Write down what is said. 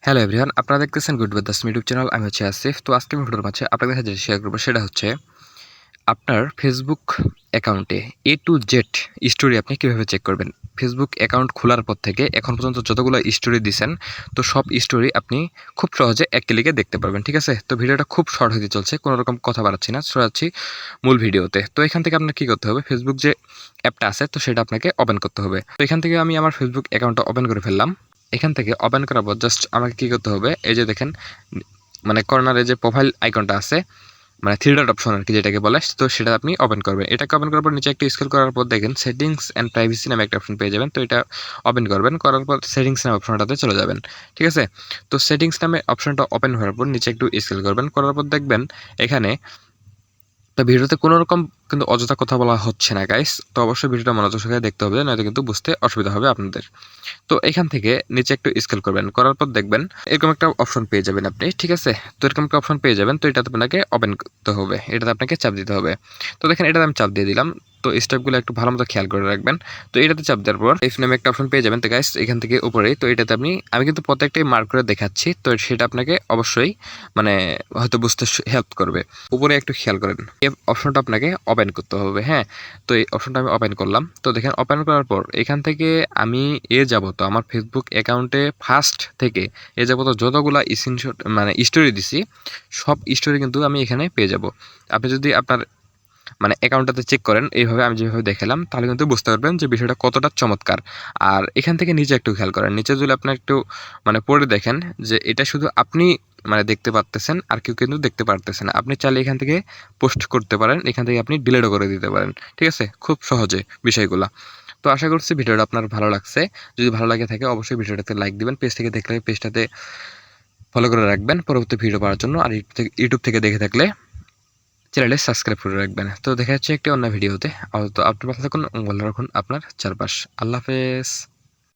Hello everyone, আপনারা দেখতেছেন good বাদাস YouTube channel. আমি হচ্ছে আসিফ। তো আজকে আমি ভিডিওর মাঝে আপনাদের সাথে শেয়ার করবো সেটা হচ্ছে আপনার ফেসবুক অ্যাকাউন্টে এ টু জেড স্টোরি আপনি কীভাবে চেক করবেন। ফেসবুক অ্যাকাউন্ট খোলার পর থেকে এখন পর্যন্ত যতগুলো স্টোরি দিয়েছেন, তো সব স্টোরি আপনি খুব সহজে এক ক্লিকে দেখতে পারবেন। ঠিক আছে, তো ভিডিওটা খুব শর্ট হতে চলছে, কোনো রকম কথা বাড়াচ্ছি না, সরাচ্ছি মূল ভিডিওতে। তো এখান থেকে আপনার কী করতে হবে, ফেসবুক যে অ্যাপটা আছে তো সেটা আপনাকে ওপেন করতে হবে। তো এখান থেকে আমি আমার ফেসবুক অ্যাকাউন্টটা ওপেন করে ফেললাম। এখান থেকে ওপেন করার পর জাস্ট আমাকে কী করতে হবে, এই যে দেখেন মানে কর্নারে যে প্রোফাইল আইকনটা আছে, মানে থ্রি ডট অপশন আর কি যেটাকে বলে, তো সেটা আপনি ওপেন করবেন। এটাকে ওপেন করার পর নিচে একটু স্ক্রল করার পর দেখেন সেটিংস অ্যান্ড প্রাইভেসি নামে একটা অপশন পেয়ে যাবেন। তো এটা ওপেন করবেন, করার পর সেটিংস নামে অপশনটাতে চলে যাবেন। ঠিক আছে, তো সেটিংস নামে অপশনটা ওপেন হওয়ার পর নিচে একটু স্ক্রল করবেন, করার পর দেখবেন এখানে তো ভিডিওতে কোনো রকম কিন্তু অযথা কথা বলা হচ্ছে না গাইস। তো অবশ্যই ভিডিওটা মনোযোগ সহকারে দেখতে হবে, নয়তো কিন্তু বুঝতে অসুবিধা হবে আপনাদের। তো এখান থেকে নিচে একটু স্ক্রল করবেন, করার পর দেখবেন এরকম একটা অপশন পেয়ে যাবেন আপনি। ঠিক আছে, তো এরকম একটা অপশন পেয়ে যাবেন। তো এটাতে আপনাকে ওপেন করতে হবে, এটাতে আপনাকে চাপ দিতে হবে। তো দেখেন এটাতে আমি চাপ দিয়ে দিলাম। তো স্টেপগুলো একটু ভালো মতো খেয়াল করে রাখবেন। তো এটাতে চাপ দেওয়ার পর এফ নামে একটা অপশন পেয়ে যাবেন। তো গাইস এখান থেকে উপরেই, তো এটাতে আমি কিন্তু প্রত্যেকটাই মার্ক করে দেখাচ্ছি, তো সেটা আপনাকে অবশ্যই মানে হয়তো বুঝতে হেল্প করবে। উপরে একটু খেয়াল করেন, এই অপশনটা আপনাকে ওপেন করতে হবে। হ্যাঁ, তো এই অপশনটা আমি ওপেন করলাম। তো দেখেন ওপেন করার পর এখান থেকে আমি যাবত আমার ফেসবুক অ্যাকাউন্টে ফার্স্ট থেকে যাবত যতগুলা স্ক্রিনশট মানে স্টোরি দিছি, সব স্টোরি কিন্তু আমি এখানে পেয়ে যাব। আপনি যদি আপনার মানে অ্যাকাউন্টটাতে চেক করেন এইভাবে আমি যেভাবে দেখালাম, তাহলে কিন্তু বুঝতে পারবেন যে বিষয়টা কতটা চমৎকার। আর এখান থেকে নিচে একটু খেয়াল করেন, নিচে যদি আপনার একটু মানে পড়ে দেখেন যে এটা শুধু আপনি মানে দেখতে পারতেছেন, আর কেউ কিন্তু দেখতে পারতেছে না। আপনি চাইলে এখান থেকে পোস্ট করতে পারেন, এখান থেকে আপনি ডিলিটও করে দিতে পারেন। ঠিক আছে, খুব সহজে বিষয়গুলো। তো আশা করছি ভিডিওটা আপনার ভালো লাগছে। যদি ভালো লাগে থাকে অবশ্যই ভিডিওটাতে লাইক দিবেন, পেজ থেকে দেখলে পেজটাতে ফলো করে রাখবেন পরবর্তী ভিডিও পাওয়ার জন্য। আর ইউটিউব থেকে দেখে থাকলে চ্যানেলে সাবস্ক্রাইব করে রাখবেন। তো দেখা যাচ্ছে একটি অন্য ভিডিওতে। তো আপনি ভালো থাকুন, ভালো রাখুন আপনার চারপাশ। আল্লাহ হাফেজ।